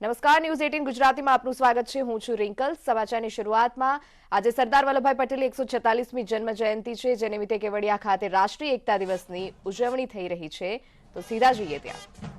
નમસ્કાર, ન્યૂઝ 18 ગુજરાતીમાં આપનું સ્વાગત છે. હું છું રિંકલ. સમાચારની શરૂઆતમાં આજે સરદાર વલ્લભભાઈ પટેલની 146મી જન્મ જયંતિ છે, જે નિમિત્તે કેવડિયા ખાતે રાષ્ટ્રીય એકતા દિવસની ઉજવણી થઈ રહી છે. તો સીધા જઈએ ત્યાં.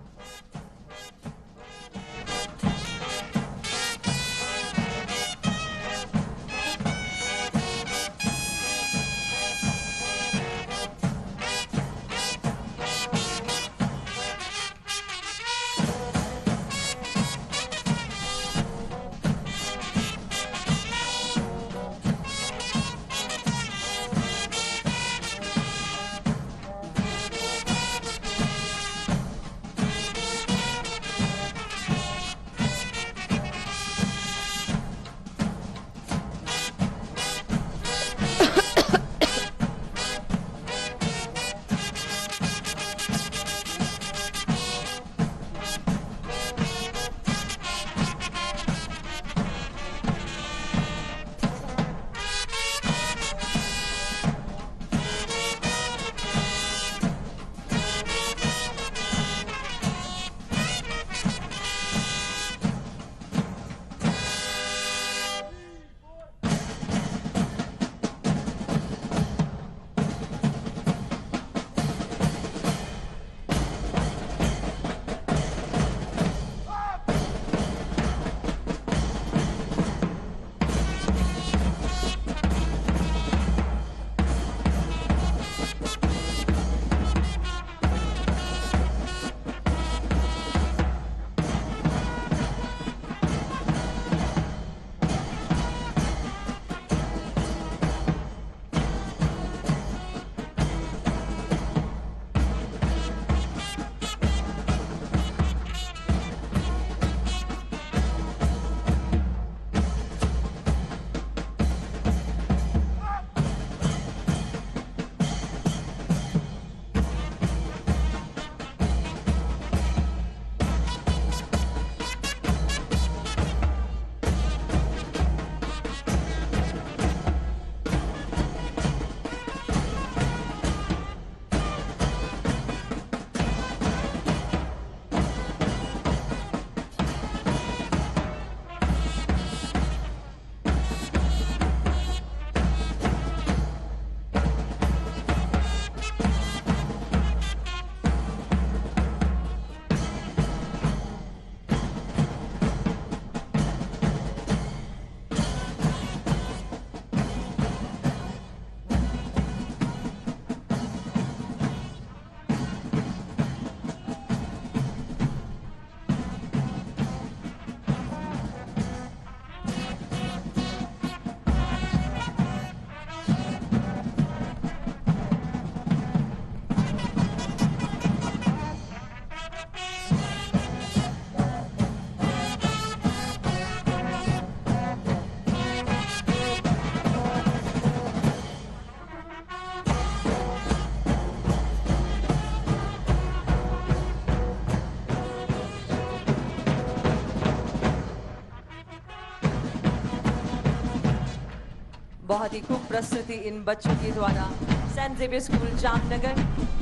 बहुत ही खूब प्रस्तुति इन बच्चों के द्वारा। सेंट जेवियर स्कूल जामनगर,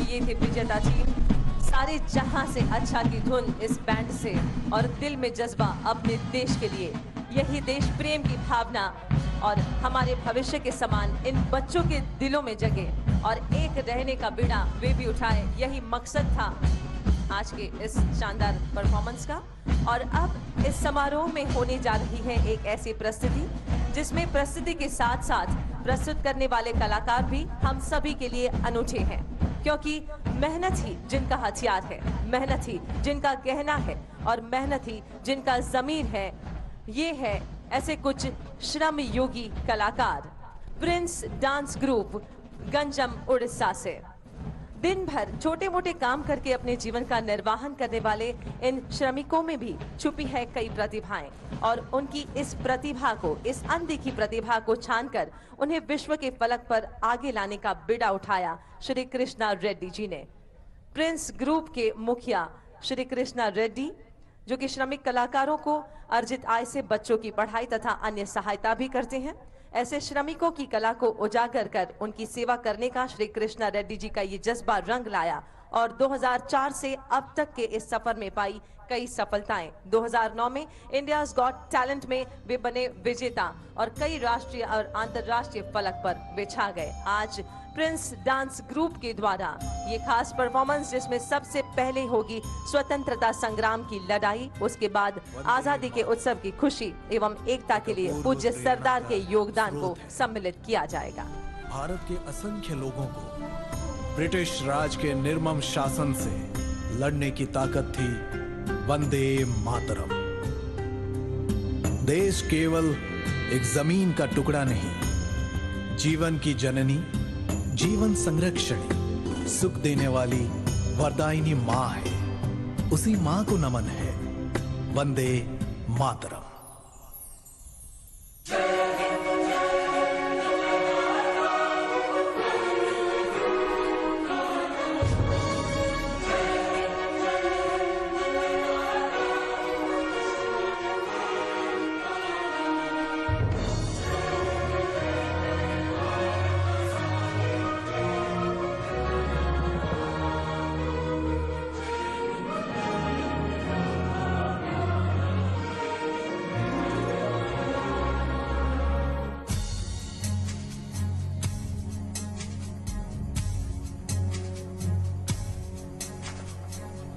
ये थे विजेता टीम। सारे जहां से अच्छा की धुन इस बैंड से और दिल में जज्बा अपने देश के लिए, यही देश प्रेम की भावना और हमारे भविष्य के समान इन बच्चों के दिलों में जगे और एक रहने का बीड़ा वे भी उठाए, यही मकसद था आज के इस शानदार परफॉर्मेंस का। और अब इस समारोह में होने जा रही है एक ऐसी प्रस्तुति जिसमें प्रस्तुति के साथ साथ प्रस्तुत करने वाले कलाकार भी हम सभी के लिए अनूठे हैं, क्योंकि मेहनत ही जिनका हथियार है, मेहनत ही जिनका गहना है और मेहनत ही जिनका जमीन है। ये है ऐसे कुछ श्रम योगी कलाकार Prince dance group Ganjam Orissa से। दिन भर छोटे मोटे काम करके अपने जीवन का निर्वाहन करने वाले इन श्रमिकों में भी छुपी है कई प्रतिभाएं, और उनकी इस प्रतिभा को, इस अनदेखी प्रतिभा को छानकर उन्हें विश्व के फलक पर आगे लाने का बीड़ा उठाया श्री कृष्णा रेड्डी जी ने। प्रिंस ग्रुप के मुखिया श्री कृष्णा रेड्डी, जो कि श्रमिक कलाकारों को अर्जित आय से बच्चों की पढ़ाई तथा अन्य सहायता भी करते हैं, ऐसे श्रमिकों की कला को उजागर कर उनकी सेवा करने का श्री कृष्णा रेड्डी जी का ये जज्बा रंग लाया और 2004 से अब तक के इस सफर में पाई कई सफलताएं। 2009 में इंडियाज गॉट टैलेंट में वे बने विजेता और कई राष्ट्रीय और अंतर्राष्ट्रीय फलक पर वे छा गए। आज प्रिंस डांस ग्रुप के द्वारा ये खास परफॉर्मेंस, जिसमें सबसे पहले होगी स्वतंत्रता संग्राम की लड़ाई, उसके बाद आजादी के उत्सव की खुशी एवं एकता के लिए पूज्य सरदार के योगदान को सम्मिलित किया जाएगा। भारत के असंख्य लोगों को ब्रिटिश राज के निर्मम शासन से लड़ने की ताकत थी वंदे मातरम। देश केवल एक जमीन का टुकड़ा नहीं, जीवन की जननी, जीवन संरक्षणी, सुख देने वाली वरदायिनी मां है। उसी मां को नमन है। वंदे मातरम।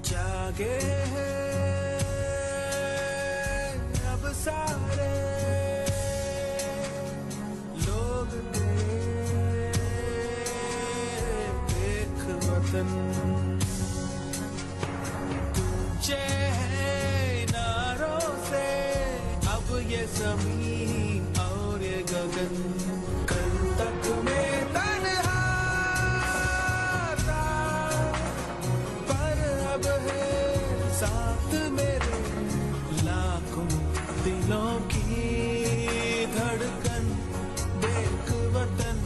जागे हैं अब सारे लोग एक वतन, ऊंचे हैं नारों से अब ये ज़मीन और ये गगन। कल तक में तन्हा साथ मेरे लाखों दिलों की धड़कन, देख वतन।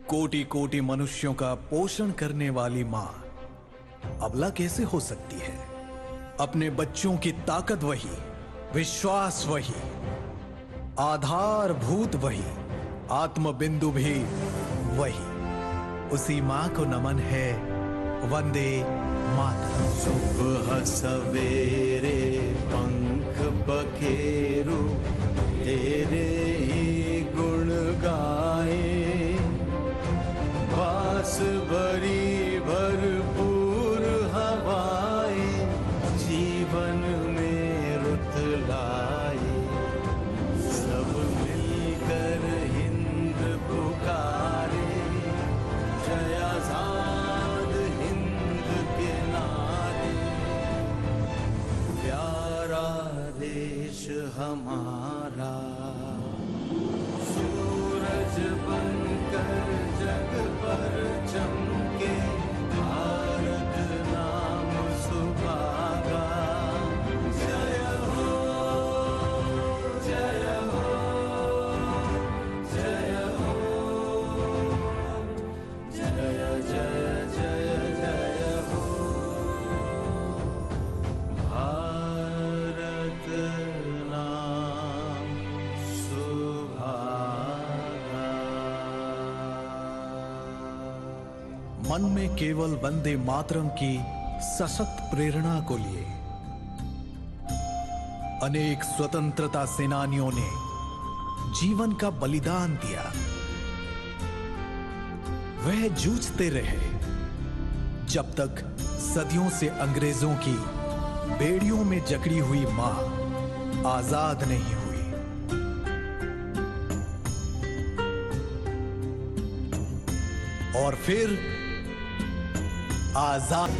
कोटि कोटि मनुष्यों का पोषण करने वाली मां अबला कैसे हो सकती है? अपने बच्चों की ताकत वही, विश्वास वही, आधारभूत वही, आत्म बिंदु भी वही। उसी मां को नमन है। वंदे मातरम। सुबह सवेरे पंख पखेरू तेरे ही गुण गाए, बास भरी भरपूर हवाएं जीवन में रुत लाए। सब मिलकर हिंद पुकारे, जय आजाद हिंद के नारे। प्यारा देश हमारा सूरज बनकर जग पर चमके, भारत नाम सुभागा। जय हो, जय हो, जय हो, जय जय जय जय हो। भारत नाम मन में केवल वंदे मातरम की सशक्त प्रेरणा को लिए अनेक स्वतंत्रता सेनानियों ने जीवन का बलिदान दिया। वह जूझते रहे जब तक सदियों से अंग्रेजों की बेड़ियों में जकड़ी हुई मां आजाद नहीं हुई। और फिर आजाद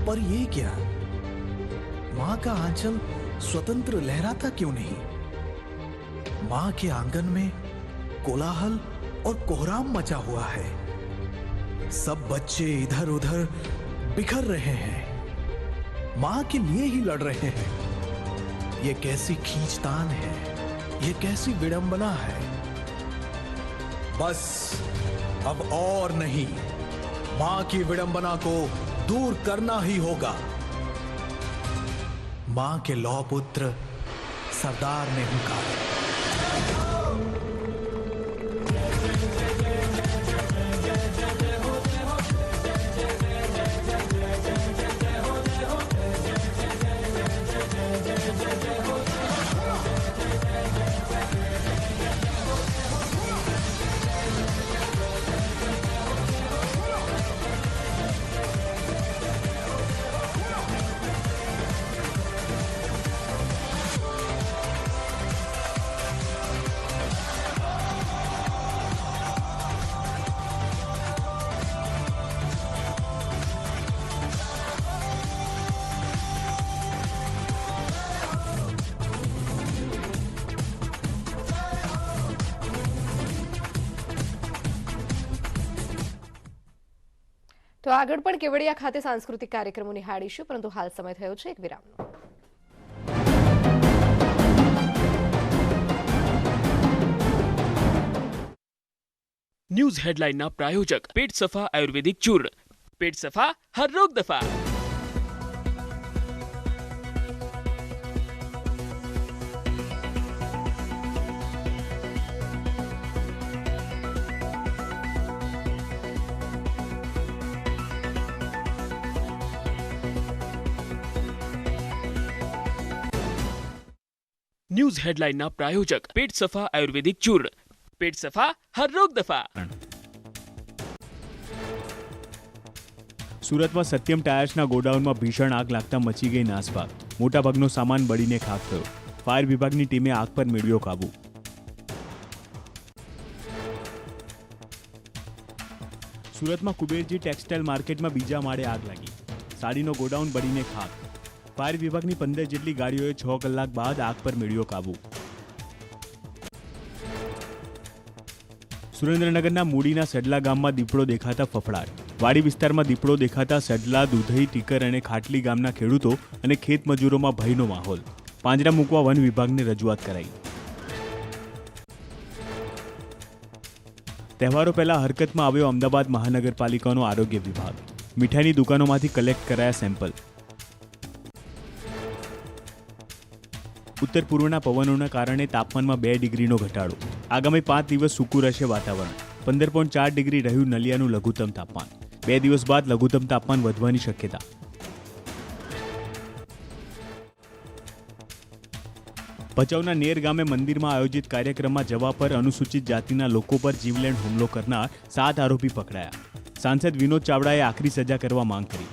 पर ये क्या, मां का आंचल स्वतंत्र लहराता क्यों नहीं? मां के आंगन में कोलाहल और कोहराम मचा हुआ है। सब बच्चे इधर उधर बिखर रहे हैं, मां के लिए ही लड़ रहे हैं। ये कैसी खींचतान है, ये कैसी विडंबना है। बस अब और नहीं, मां की विडंबना को दूर करना ही होगा। मां के लौह पुत्र सरदार ने हुंकारा। તો આગળ પણ કેવડિયા ખાતે સાંસ્કૃતિક કાર્યક્રમો નિહાળીશું, પરંતુ હાલ સમય થયો છે એક વિરામનો। न्यूज हेडलाइन प्रायोजक पेट सफा आयुर्वेदिक चूर्ण। पेट सफा हर रोग दफा। न्यूज हेडलाइन प्रायोजक पेट सफा आयुर्वेदिक चूर्ण। पेट सफा हर रोग दफा। સુરતમાં સત્યમ ટાયર્સના ગોડાઉનમાં ભીષણ આગ લાગતા મચી ગઈ નાસભાગ। મોટાભાગનો સામાન બળીને ખાખ થયો। ફાયર વિભાગની ટીમે આગ પર મેળવ્યો કાબુ। સુરતમાં કુબેરજી ટેક્સટાઇલ માર્કેટમાં બીજા માળે આગ લાગી। સાડીનો ગોડાઉન બળીને ખાખ। ફાયર વિભાગની 15 જેટલી ગાડીઓએ 6 કલાક બાદ આગ પર મેળવ્યો કાબુ। સુરેન્દ્રનગરના મૂડીના સડલા ગામમાં દીપડો દેખાતા ફફડાટ। વાડી વિસ્તારમાં દીપડો દેખાતા સડલા, દુધઈ, ટીકર અને ખાટલી ગામના ખેડૂતો અને ખેત મજૂરોમાં ભયનો માહોલ। પાંજરા મૂકવા વન વિભાગને રજૂઆત કરાઈ। તહેવારો પહેલા હરકતમાં આવ્યો અમદાવાદ મહાનગરપાલિકાનો આરોગ્ય વિભાગ। મીઠાઈની દુકાનોમાંથી કલેક્ટ કરાયા સેમ્પલ। ઉત્તર પૂર્વના પવનોના કારણે તાપમાનમાં 2 ડિગ્રીનો ઘટાડો। આગામી 5 દિવસ સૂકું રહેશે વાતાવરણ। 15.4 ડિગ્રી રહ્યું નલિયાનું લઘુત્તમ તાપમાન। 2 દિવસ બાદ લઘુત્તમ તાપમાન વધવાની શક્યતા। ભચાઉના નેર ગામે મંદિરમાં આયોજિત કાર્યક્રમમાં જવા પર અનુસૂચિત જાતિના લોકો પર જીવલેણ હુમલો કરનાર 7 આરોપી પકડાયા। સાંસદ વિનોદ ચાવડાએ આખરી સજા કરવા માંગ કરી।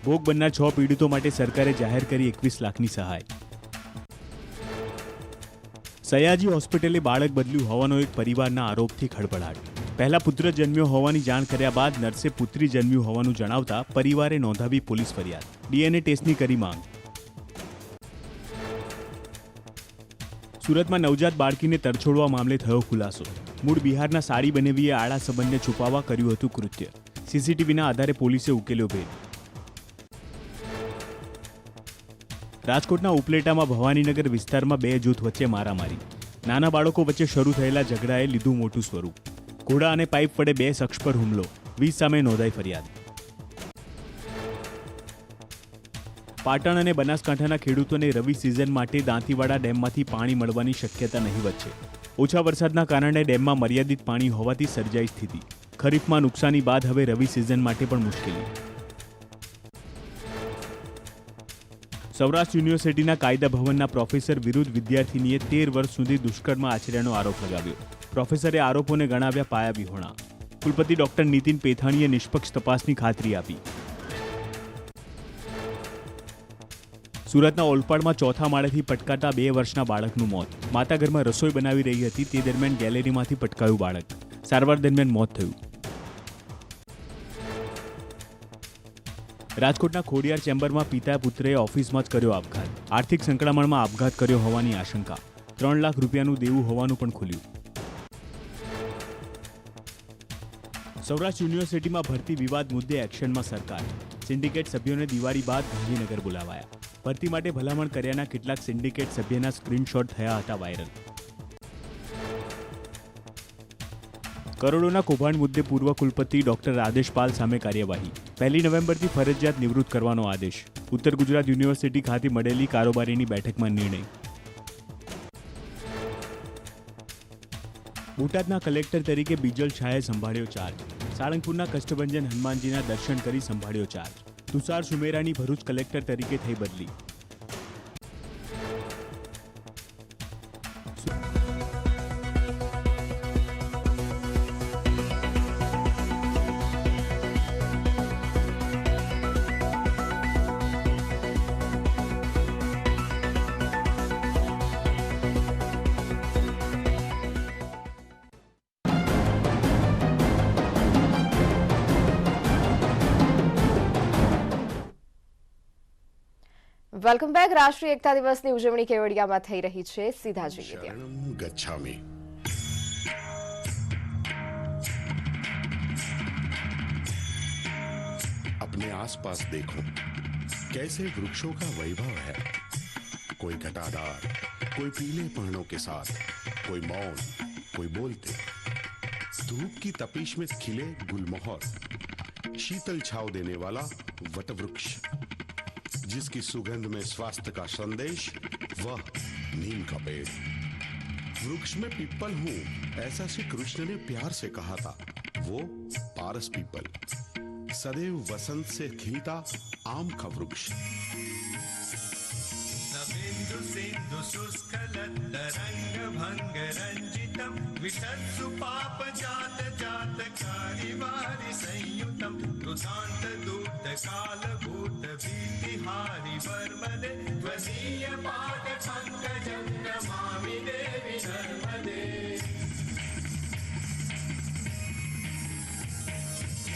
ભોગ બનનાર 6 પીડિતો માટે સરકારે જાહેર કરી 21 લાખની સહાય। સયાજી હોસ્પિટલે બાળક બદલ્યું હોવાનો એક પરિવારના આરોપથી ખળભળાટ। પહેલા પુત્ર જન્મ્યો હોવાની જાણ કર્યા બાદ નર્સે પુત્રી જન્મ્યું હોવાનું જણાવતા પરિવારે નોંધાવી પોલીસ ફરિયાદ। ડીએનએ ટેસ્ટની કરી માંગ। સુરતમાં નવજાત બાળકીને તરછોડવા મામલે થયો ખુલાસો। મૂળ બિહારના સાડી બનેવીએ આડા સંબંધને છુપાવવા કર્યું હતું કૃત્ય। સીસીટીવીના આધારે પોલીસે ઉકેલ્યો ભેદ। રાજકોટના ઉપલેટામાં ભવાનીનગર વિસ્તારમાં 2 જૂથ વચ્ચે મારામારી। નાના બાળકો વચ્ચે શરૂ થયેલા ઝઘડાએ લીધું મોટું સ્વરૂપ। ઘોડા અને પાઇપ વડે 2 શખ્સ પર હુમલો। 20 સામે નોંધાઈ ફરિયાદ। પાટણ અને બનાસકાંઠાના ખેડૂતોને રવિ સિઝન માટે દાંતીવાડા ડેમમાંથી પાણી મળવાની શક્યતા નહીવત છે। ઓછા વરસાદના કારણે ડેમમાં મર્યાદિત પાણી હોવાથી સર્જાઈ સ્થિતિ। ખરીફમાં નુકસાની બાદ હવે રવિ સિઝન માટે પણ મુશ્કેલી। સૌરાષ્ટ્ર યુનિવર્સિટીના કાયદા ભવનના પ્રોફેસર વિરુદ્ધ વિદ્યાર્થીનીએ 13 વર્ષ સુધી દુષ્કર્મ આચર્યાનો આરોપ લગાવ્યો। પ્રોફેસરે આરોપોને ગણાવ્યા પાયાવિહોણા। કુલપતિ ડોક્ટર નીતિન પેથાણીએ નિષ્પક્ષ તપાસની ખાતરી આપી। સુરતના ઓલપાડમાં 4થા માળેથી પટકાતા 2 વર્ષના બાળકનું મોત। માતા ઘરમાં રસોઈ બનાવી રહી હતી તે દરમિયાન ગેલેરીમાંથી પટકાયું બાળક। સારવાર દરમિયાન મોત થયું। રાજકોટના ખોડિયાર ચેમ્બરમાં પિતા પુત્રએ ઓફિસમાં જ કર્યો આપઘાત. આર્થિક સંકળામણમાં આપઘાત કર્યો હોવાની આશંકા. 3 લાખ રૂપિયાનું દેવું હોવાનું પણ ખુલ્યું. સૌરાષ્ટ્ર યુનિવર્સિટીમાં ભરતી વિવાદ મુદ્દે એક્શનમાં સરકાર. સિન્ડિકેટ સભ્યોને દિવાળી બાદ ગાંધીનગર બોલાવાયા. ભરતી માટે ભલામણ કર્યાના કેટલાક સિન્ડિકેટ સભ્યના સ્ક્રીનશોટ થયા હતા વાયરલ. કરોડોના કૌભાંડ મુદ્દે પૂર્વ કુલપતિ ડોક્ટર આદેશ પાલ સામે કાર્યવાહી. 1 નવેમ્બરથી ફરજિયાત નિવૃત્ત કરવાનો આદેશ. ઉત્તર ગુજરાત યુનિવર્સિટી ખાતે મળેલી કારોબારીની બેઠકમાં નિર્ણય. બોટાદના કલેક્ટર તરીકે બિજલ શાહે સંભાળ્યો ચાર્જ. સાળંગપુરના કષ્ટભંજન હનુમાનજીના દર્શન કરી સંભાળ્યો ચાર્જ. તુષાર સુમેરાની ભરૂચ કલેક્ટર તરીકે થઈ બદલી. Welcome back. રાષ્ટ્રીય એકતા દિવસની ઉજવણી કેવડિયામાં થઈ રહી છે. સીધા જોઈએ ત્યાં. शरणं गच्छामि। अपने आसपास देखो कैसे वृक्षों का वैभव है। कोई घटादार, कोई पीले पर्णों के साथ, कोई मौन, कोई बोलते। धूप की तपिश में खिले गुलमोहर, शीतल छाव देने वाला वटवृक्ष, जिसकी सुगंध में स्वास्थ्य का संदेश, वह नीम का पेड़। वृक्ष में पीपल हूं, ऐसा श्री कृष्ण ने प्यार से कहा था। वो पारस पीपल, सदैव वसंत से खिलता आम का वृक्ष। नवेन्दु सिंधु शुष्कलतरंग भंग रंजितम विशत्सु पाप जात जात कारिवारि संयुतम कृतांत दूत काल भूत भीतिहारि वर्मदे त्वदीय पाद पंकजं नमामि देवी नर्मदे।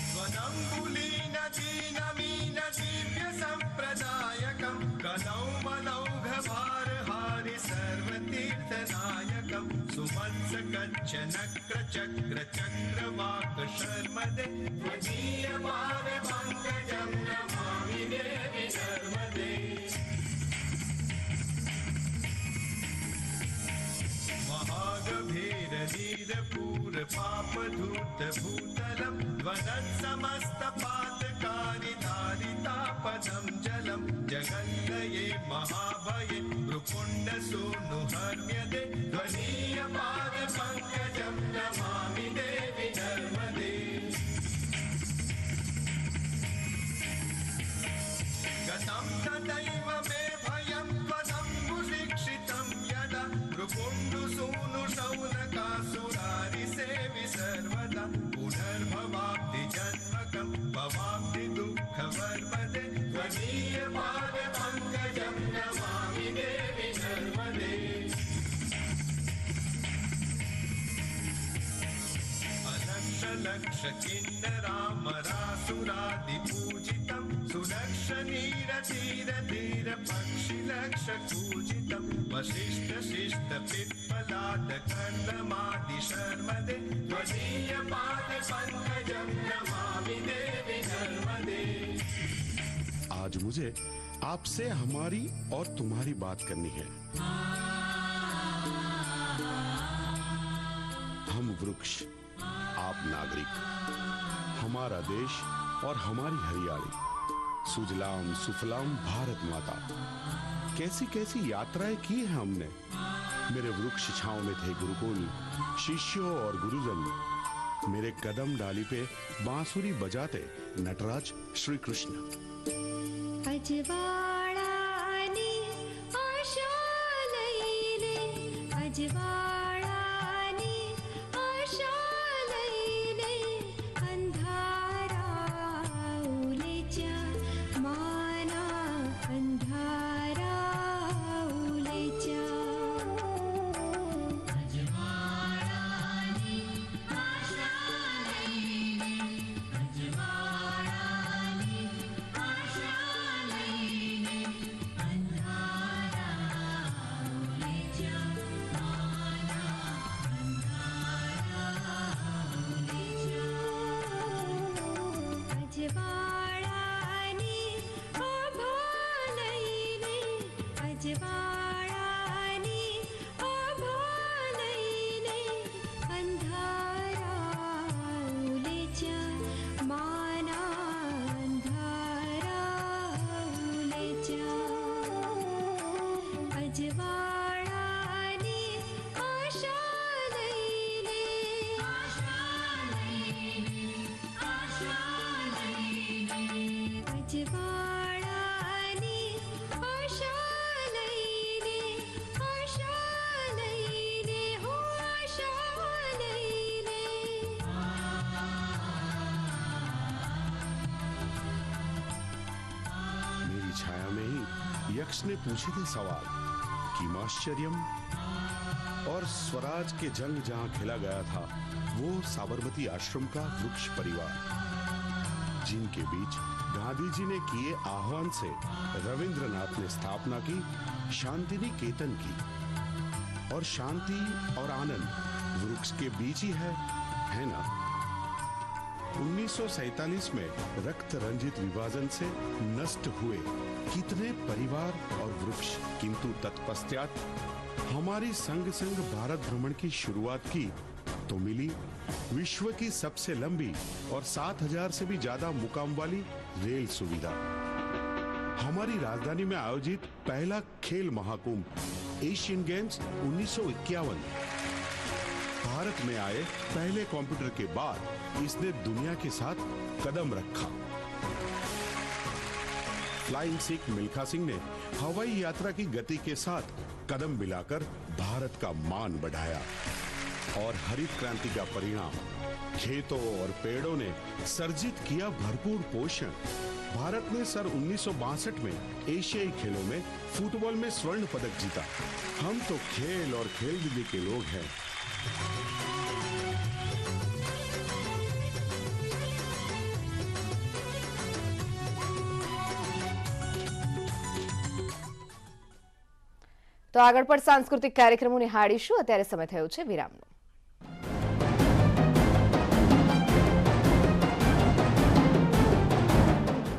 स्वदम्बुलीन दीनमीन दिव्य संप्रदायकं कलौमलौघभारहारि सर्वतीर्थनायकं सुमत्स कच्छ नक्र चक्र चक्रवाक शर्मदे त्वदीय पाद पंकजं नमामि देवी नर्मदे। महागभीर नीरपूर पाप धूत भूतलम वदत् समस्त पातकारि धारितापदं जलम जगल्लये महाभये भ्रुकुण्ड सूनु हर्म्यदे त्वदीय पाद पंकजं नमामि देवी नर्मदे। गतं तदैव मे भयं त्वदम्बुशिक्षितं यदा भ्रुकुण्डु सूनु शौनकासुरारि सेवि सर्वदा पुनर्भवाब्धि जन्मकं भवाब्धि दुःखवर्मदे त्वदीय पाद पंकजं नमामि देवी नर्मदे। अलक्ष लक्ष किन्नरामरासुरादिपूजितं सुलक्ष नीर धीर धीर पक्षि लक्ष पूजितं वसिष्ठ शिष्ट पिप्पलाद कर्दमादि शर्मदे त्वदीय पाद पंकजं नमामि देवी नर्मदे। आज मुझे आपसे हमारी और तुम्हारी बात करनी है। हम वृक्ष, आप नागरिक, हमारा देश और हमारी हरियाली, सुजलाम सुफलाम भारत माता। कैसी कैसी यात्राएं की हैं हमने। मेरे वृक्ष छांव में थे गुरुकुल, शिष्यों और गुरुजन। मेरे कदम डाली पे बांसुरी बजाते नटराज श्री कृष्ण। अजवाळाने आशा लैले, अजवाळाने आशा लैले, अंधारा उलेच्या माना, अंधारा उलेच्या। अजवाळाने आशा लैले, अजवाळाने आशा અજવાળાની આશા લઈને અજવાળાની આશા લઈને હો આશા લઈને मेरी छाया में ही यक्ष ने पूछे थे सवाल किमाश्चर्यम। और स्वराज के जंग जहां खेला गया था वो साबरमती आश्रम का वृक्ष परिवार, जिनके बीच गांधी जी ने किए आह्वान से रविंद्रनाथ ने स्थापना की शांति निकेतन की। और शांति और आनंद वृक्ष के बीच ही है ना। 1947 में रक्त रंजित विभाजन से नष्ट हुए कितने परिवार और वृक्ष, किंतु तत्पश्चात हमारी संग संग भारत भ्रमण की शुरुआत की तो मिली विश्व की सबसे लंबी और 7000 से भी ज्यादा मुकाम वाली रेल सुविधा। हमारी राजधानी में आयोजित पहला खेल महाकुंभ एशियन गेम्स 1951। भारत में आए पहले कंप्यूटर के बाद इसने दुनिया के साथ कदम रखा। फ्लाइंग सिख मिल्खा सिंह ने हवाई यात्रा की गति के साथ कदम मिलाकर भारत का मान बढ़ाया। और हरित क्रांति का परिणाम खेतों और पेड़ों ने सर्जित किया भरपूर पोषण। भारत ने सन 1962 में एशियाई खेलों में फुटबॉल में स्वर्ण पदक जीता। हम तो खेल और खेल दिली के लोग हैं। તો આગળ પણ સાંસ્કૃતિક કાર્યક્રમો નિહાળીશું. અત્યારે સમય થયો છે વિરામનો.